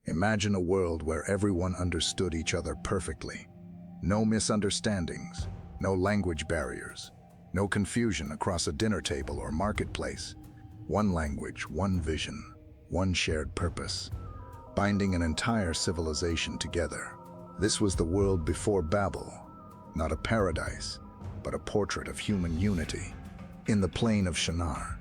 Imagine a world where everyone understood each other perfectly. No misunderstandings, no language barriers, no confusion across a dinner table or marketplace. One language, one vision, one shared purpose, binding an entire civilization together. This was the world before Babel, not a paradise, but a portrait of human unity. In the plain of Shinar,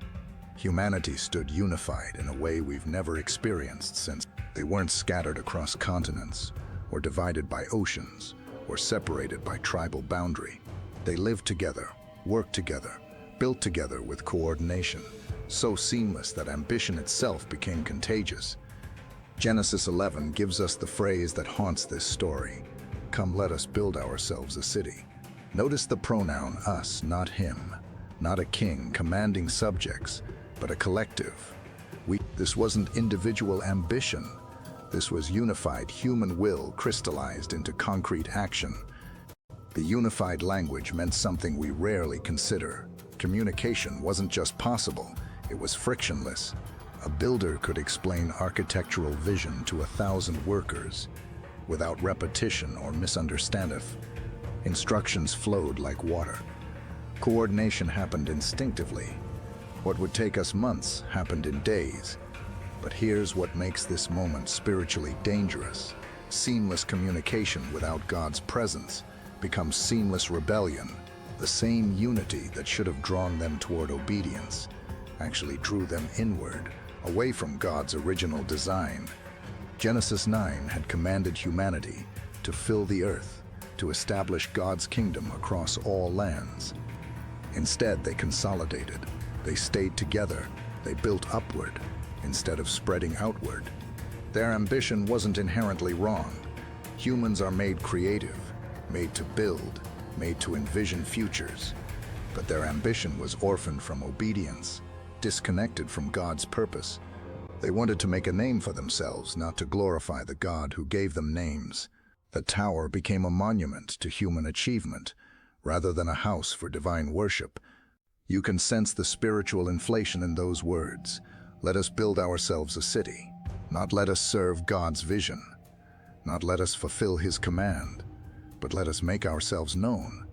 humanity stood unified in a way we've never experienced since. They weren't scattered across continents, or divided by oceans, or separated by tribal boundary. They lived together, worked together, built together with coordination, so seamless that ambition itself became contagious. Genesis 11 gives us the phrase that haunts this story. Come, let us build ourselves a city. Notice the pronoun us, not him. Not a king commanding subjects, but a collective. This wasn't individual ambition. This was unified human will crystallized into concrete action. The unified language meant something we rarely consider. Communication wasn't just possible, it was frictionless. A builder could explain architectural vision to 1,000 workers without repetition or misunderstanding. Instructions flowed like water. Coordination happened instinctively. What would take us months happened in days. But here's what makes this moment spiritually dangerous. Seamless communication without God's presence becomes seamless rebellion. The same unity that should have drawn them toward obedience actually drew them inward, away from God's original design. Genesis 9 had commanded humanity to fill the earth, to establish God's kingdom across all lands. Instead, they consolidated. They stayed together. They built upward instead of spreading outward. Their ambition wasn't inherently wrong. Humans are made creative, made to build, made to envision futures. But their ambition was orphaned from obedience, disconnected from God's purpose. They wanted to make a name for themselves, not to glorify the God who gave them names. The tower became a monument to human achievement, rather than a house for divine worship. You can sense the spiritual inflation in those words. Let us build ourselves a city, not let us serve God's vision, not let us fulfill His command, but let us make ourselves known.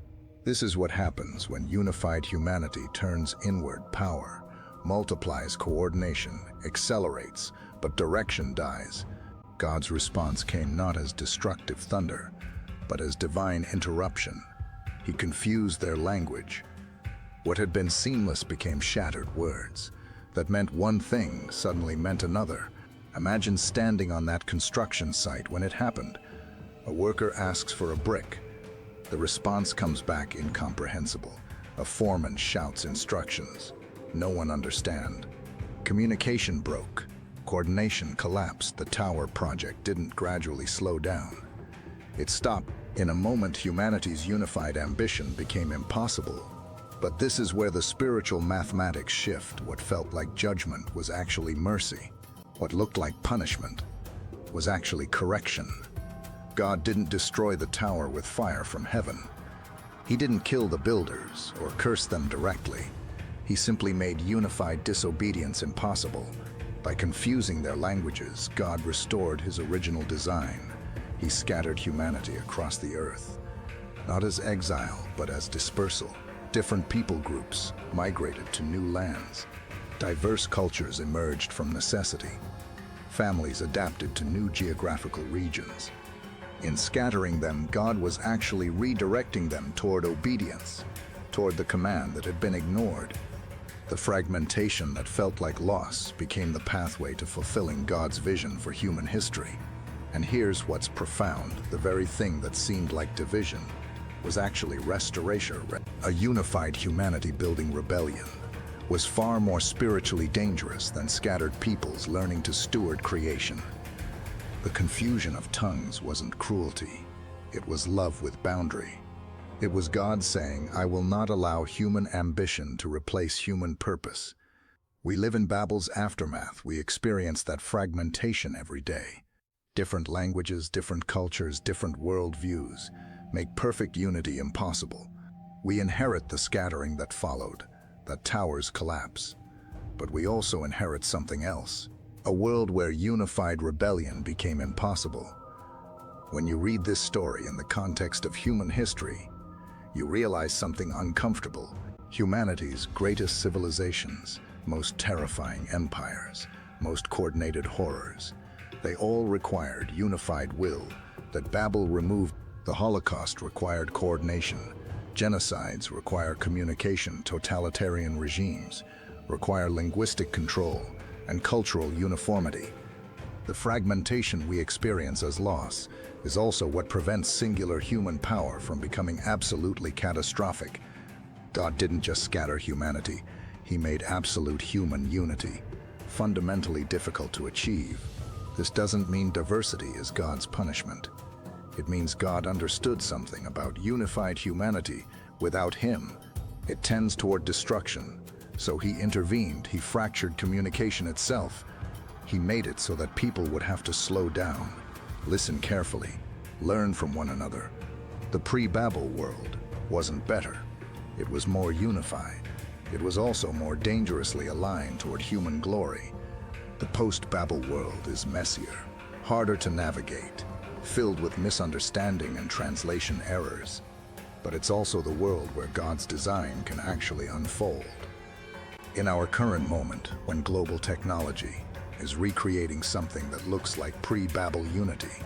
This is what happens when unified humanity turns inward. Power multiplies, coordination accelerates, but direction dies. God's response came not as destructive thunder, but as divine interruption. He confused their language. What had been seamless became shattered words. That meant one thing suddenly meant another. Imagine standing on that construction site when it happened. A worker asks for a brick. The response comes back incomprehensible. A foreman shouts instructions. No one understands. Communication broke. Coordination collapsed. The tower project didn't gradually slow down. It stopped. In a moment, humanity's unified ambition became impossible. But this is where the spiritual mathematics shift. What felt like judgment was actually mercy. What looked like punishment was actually correction. God didn't destroy the tower with fire from heaven. He didn't kill the builders or curse them directly. He simply made unified disobedience impossible. By confusing their languages, God restored His original design. He scattered humanity across the earth, not as exile, but as dispersal. Different people groups migrated to new lands. Diverse cultures emerged from necessity. Families adapted to new geographical regions. In scattering them, God was actually redirecting them toward obedience, toward the command that had been ignored. The fragmentation that felt like loss became the pathway to fulfilling God's vision for human history. And here's what's profound: the very thing that seemed like division was actually restoration. A unified humanity building rebellion was far more spiritually dangerous than scattered peoples learning to steward creation. The confusion of tongues wasn't cruelty. It was love with boundary. It was God saying, I will not allow human ambition to replace human purpose. We live in Babel's aftermath. We experience that fragmentation every day. Different languages, different cultures, different worldviews make perfect unity impossible. We inherit the scattering that followed, that towers collapse. But we also inherit something else: A world where unified rebellion became impossible. When you read this story in the context of human history, you realize something uncomfortable. Humanity's greatest civilizations, most terrifying empires, most coordinated horrors, they all required unified will that Babel removed. The Holocaust required coordination. Genocides require communication. Totalitarian regimes require linguistic control and cultural uniformity. The fragmentation we experience as loss is also what prevents singular human power from becoming absolutely catastrophic. God didn't just scatter humanity, He made absolute human unity, fundamentally difficult to achieve. This doesn't mean diversity is God's punishment. It means God understood something about unified humanity. Without Him, it tends toward destruction. So He intervened. He fractured communication itself. He made it so that people would have to slow down, listen carefully, learn from one another. The pre-Babel world wasn't better. It was more unified. It was also more dangerously aligned toward human glory. The post-Babel world is messier, harder to navigate, filled with misunderstanding and translation errors. But it's also the world where God's design can actually unfold. In our current moment, when global technology is recreating something that looks like pre-Babel unity,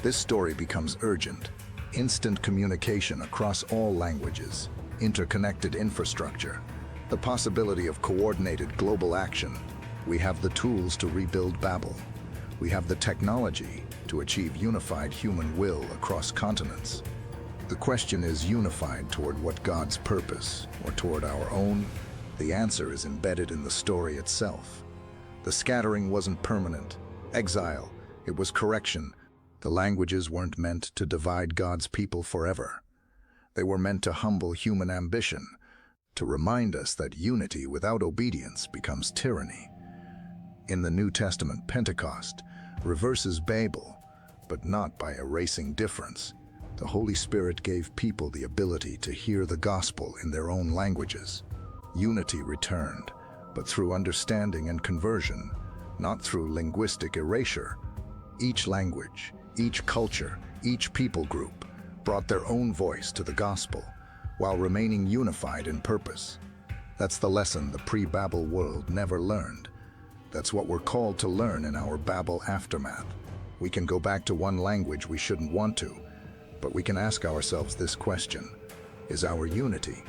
this story becomes urgent. Instant communication across all languages, interconnected infrastructure, the possibility of coordinated global action. We have the tools to rebuild Babel. We have the technology to achieve unified human will across continents. The question is, unified toward what God's purpose, or toward our own? The answer is embedded in the story itself. The scattering wasn't permanent exile, it was correction. The languages weren't meant to divide God's people forever. They were meant to humble human ambition, to remind us that unity without obedience becomes tyranny. In the New Testament, Pentecost reverses Babel, but not by erasing difference. The Holy Spirit gave people the ability to hear the gospel in their own languages. Unity returned, but through understanding and conversion, not through linguistic erasure. Each language, each culture, each people group brought their own voice to the gospel, while remaining unified in purpose. That's the lesson the pre-Babel world never learned. That's what we're called to learn in our Babel aftermath. We can go back to one language we shouldn't want to, but we can ask ourselves this question: is our unity,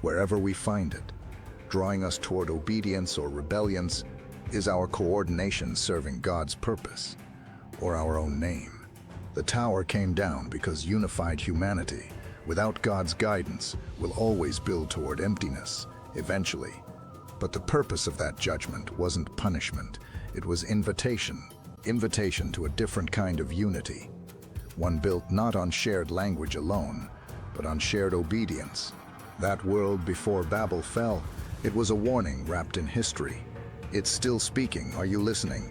wherever we find it, drawing us toward obedience or rebellion? Is our coordination serving God's purpose, or our own name? The tower came down because unified humanity, without God's guidance, will always build toward emptiness, eventually. But the purpose of that judgment wasn't punishment. It was invitation to a different kind of unity. One built not on shared language alone, but on shared obedience. That world before Babel fell, it was a warning wrapped in history. It's still speaking. Are you listening?